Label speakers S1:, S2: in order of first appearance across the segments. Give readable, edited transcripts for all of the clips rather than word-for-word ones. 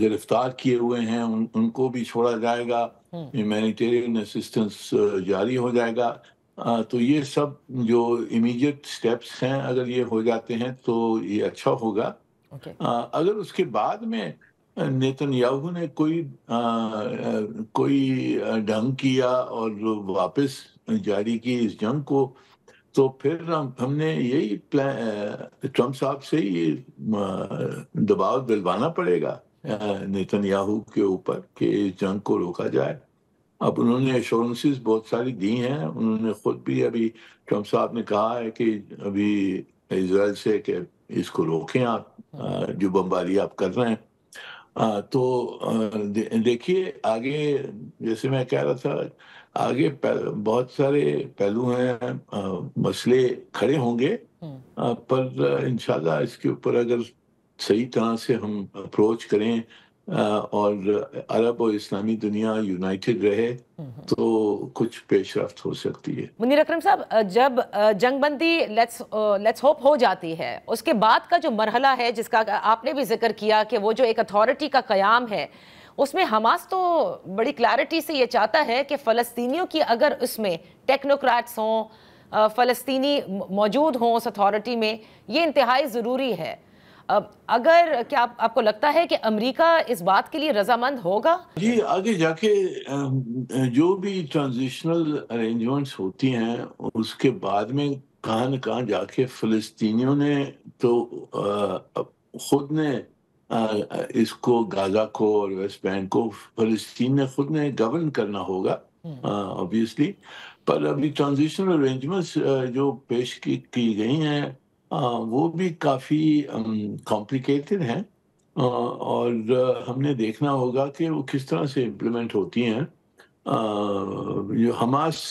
S1: گرفتار کیے ہوئے ہیں ان کو بھی چھوڑا جائے گا، ہیومینیٹیرین اسسٹنس جاری ہو جائے گا. تو یہ سب جو امیڈیٹ سٹیپس ہیں اگر یہ ہو جاتے ہیں تو یہ اچھا ہوگا. اگر اس کے بعد میں نیتن یاہو نے کوئی ڈھنگ کیا اور واپس جاری کی اس جنگ کو، تو پھر ہم نے یہی ٹرمپ صاحب سے یہ دباؤ دلوانا پڑے گا نیتن یاہو کے اوپر کہ اس جنگ کو روکا جائے. اب انہوں نے ایشورنسز بہت ساری دی ہیں. انہوں نے خود بھی ابھی ٹرمپ صاحب نے کہا ہے کہ ابھی اسرائیل سے کہ اس کو روکیں آپ، جو بمباری آپ کر رہے ہیں. تو دیکھیے آگے، جیسے میں کہہ رہا تھا، آگے بہت سارے پہلو ہیں، مسئلے کھڑے ہوں گے، پر انشاءاللہ اس کے اوپر اگر صحیح طرح سے ہم اپروچ کریں اور عرب اور اسلامی دنیا یونائٹڈ رہے تو کچھ پیش رفت ہو سکتی ہے.
S2: منیر اکرم صاحب، جب جنگ بندی لیٹس ہوپ ہو جاتی ہے، اس کے بعد کا جو مرحلہ ہے جس کا آپ نے بھی ذکر کیا کہ وہ جو ایک اتھارٹی کا قیام ہے، اس میں حماس تو بڑی کلیئرٹی سے یہ چاہتا ہے کہ فلسطینیوں کی اگر اس میں ٹیکنوکریٹس ہوں، فلسطینی موجود ہوں اس اتھارٹی میں، یہ انتہائی ضروری ہے. اگر کیا آپ کو لگتا ہے کہ امریکہ اس بات کے لیے رضامند ہوگا؟
S1: جی، آگے جا کے جو بھی ٹرانزیشنل ارینجمنٹس ہوتی ہیں اس کے بعد میں کہاں نہ کہاں جا کے فلسطینیوں نے تو خود نے اس کو، غازہ کو اور ویسٹ بینک کو فلسطین نے خود نے گورن کرنا ہوگا obviously. پر ابھی ٹرانزیشنل ارینجمنٹس جو پیش کی گئی ہیں وہ بھی کافی کمپلیکیٹڈ ہیں، اور ہم نے دیکھنا ہوگا کہ وہ کس طرح سے امپلیمنٹ ہوتی ہیں. جو حماس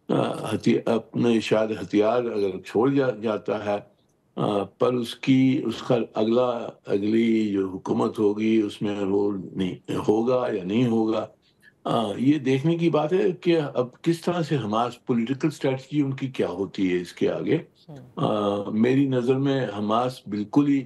S1: اپنے شاید ہتھیار اگر چھوڑ جاتا ہے، پر اس کا اگلی جو حکومت ہوگی اس میں رول نہیں ہوگا یا نہیں ہوگا، یہ دیکھنے کی بات ہے کہ اب کس طرح سے حماس پولیٹیکل اسٹریٹجی ان کی کیا ہوتی ہے اس کے آگے. میری نظر میں حماس بالکل ہی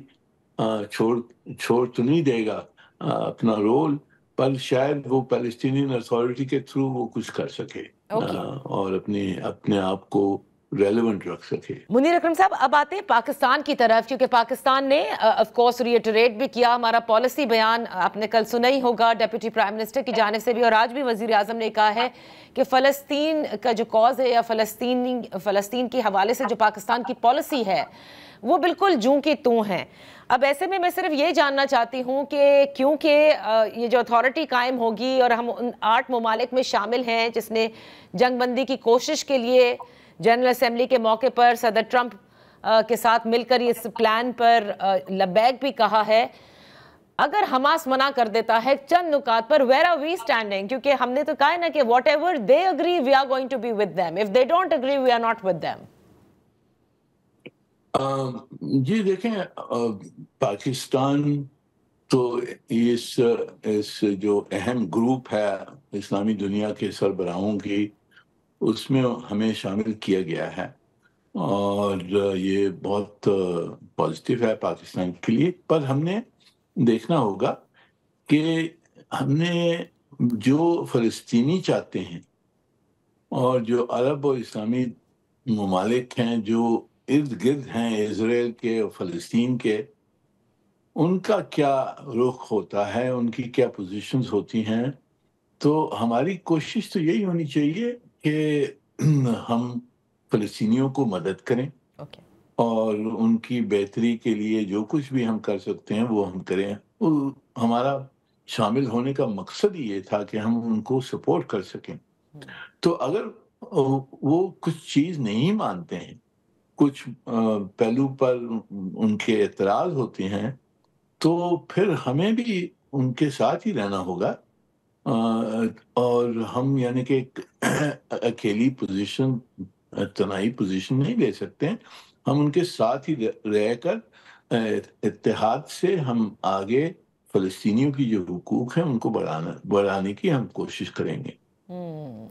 S1: چھوڑ تو نہیں دے گا اپنا رول، پر شاید وہ پیلسٹینین اتھارٹی کے تھرو وہ کچھ کر سکے اور اپنے آپ کو ریلیونٹ رکھ سکے.
S2: منیر اکرم صاحب، اب آتے ہیں پاکستان کی طرف، کیونکہ پاکستان نے آف کورس ریٹریٹ بھی کیا. ہمارا پالیسی بیان آپ نے کل سنا ہی ہوگا ڈیپٹی پرائم منسٹر کی جانب سے بھی، اور آج بھی وزیر اعظم نے کہا ہے کہ فلسطین کا جو کاز ہے یا فلسطین کے حوالے سے جو پاکستان کی پالیسی ہے وہ بالکل جوں کی توں ہیں. اب ایسے میں صرف یہ جاننا چاہتی ہوں کہ کیونکہ یہ جو اتھارٹی قائم ہوگی اور ہم ان 8 ممالک میں شامل ہیں جس نے جنگ بندی کی کوشش کے لیے جنرل اسمبلی کے موقع پر صدر ٹرمپ کے ساتھ مل کر اس پلان پر لبیک بھی کہا ہے، اگر حماس منع کر دیتا ہے چند نکات پر، where are we standing؟ کیونکہ ہم نے تو کہا ہے نا کہ whatever they agree we are going to be with them, if they don't agree we are not with them.
S1: جی دیکھیں، پاکستان تو اس جو اہم گروپ ہے اسلامی دنیا کے سربراہوں کی، اس میں ہمیں شامل کیا گیا ہے، اور یہ بہت پازیٹیو ہے پاکستان کے لیے. پر ہم نے دیکھنا ہوگا کہ ہم نے جو فلسطینی چاہتے ہیں اور جو عرب اور اسلامی ممالک ہیں جو ارد گرد ہیں اسرائیل کے اور فلسطین کے، ان کا کیا رخ ہوتا ہے، ان کی کیا پوزیشنز ہوتی ہیں. تو ہماری کوشش تو یہی ہونی چاہیے کہ ہم فلسطینیوں کو مدد کریں اور ان کی بہتری کے لیے جو کچھ بھی ہم کر سکتے ہیں وہ ہم کریں. ہمارا شامل ہونے کا مقصد ہی یہ تھا کہ ہم ان کو سپورٹ کر سکیں. تو اگر وہ کچھ چیز نہیں مانتے ہیں، کچھ پہلو پر ان کے اعتراض ہوتے ہیں، تو پھر ہمیں بھی ان کے ساتھ ہی رہنا ہوگا، اور ہم یعنی کہ اکیلی پوزیشن، تنہائی پوزیشن نہیں لے سکتے ہیں. ہم ان کے ساتھ ہی رہ کر اتحاد سے ہم آگے فلسطینیوں کی جو حقوق ہیں ان کو بڑھانے کی ہم کوشش کریں گے.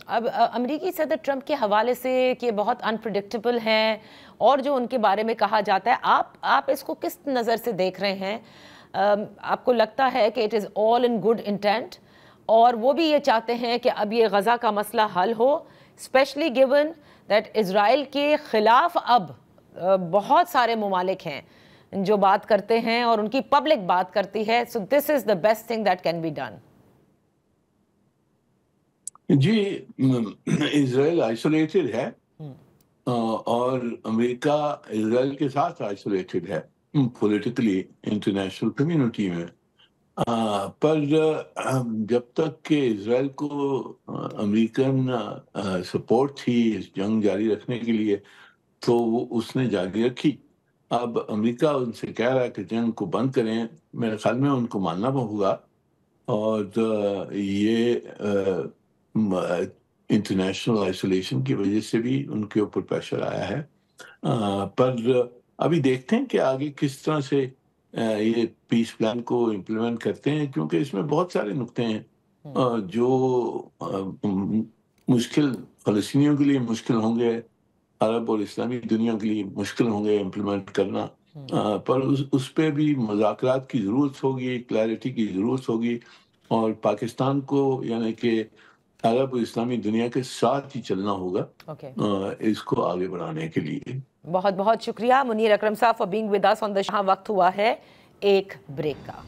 S2: اب امریکی صدر ٹرمپ کے حوالے سے کہ بہت انپریڈکٹیبل ہیں اور جو ان کے بارے میں کہا جاتا ہے، آپ اس کو کس نظر سے دیکھ رہے ہیں؟ آپ کو لگتا ہے کہ it is all in good intent, اور وہ بھی یہ چاہتے ہیں کہ اب یہ غزہ کا مسئلہ حل ہو، اسپیشلی گیون دیٹ اسرائیل کے خلاف اب بہت سارے ممالک ہیں جو بات کرتے ہیں اور ان کی پبلک بات کرتی ہے، so this is the best thing that can be done?
S1: جی، اسرائیل آئسولیٹڈ ہے اور امریکہ اسرائیل کے ساتھ آئسولیٹڈ ہے پولیٹیکلی انٹرنیشنل کمیونٹی میں، پر جب تک کہ اسرائیل کو امریکن سپورٹ تھی اس جنگ جاری رکھنے کے لیے تو وہ اس نے جاری رکھی۔ اب امریکہ ان سے کہہ رہا ہے کہ جنگ کو بند کریں، میرے خیال میں ان کو ماننا ہوگا، اور یہ انٹرنیشنل آئسولیشن کی وجہ سے بھی ان کے اوپر پریشر آیا ہے، پر ابھی دیکھتے ہیں کہ آگے کس طرح سے یہ پیس پلان کو امپلیمنٹ کرتے ہیں، کیونکہ اس میں بہت سارے نقطے ہیں جو مشکل فلسطینیوں کے لیے مشکل ہوں گے، عرب اور اسلامی دنیا کے لیے مشکل ہوں گے امپلیمنٹ کرنا، پر اس پہ بھی مذاکرات کی ضرورت ہوگی، کلیئرٹی کی ضرورت ہوگی، اور پاکستان کو یعنی کہ عرب اور اسلامی دنیا کے ساتھ ہی چلنا ہوگا اس کو آگے بڑھانے کے لیے۔
S2: بہت بہت شکریہ منیر اکرم صاحب فار بینگ ود اس آن دا شو۔ وقت ہوا ہے ایک بریک کا۔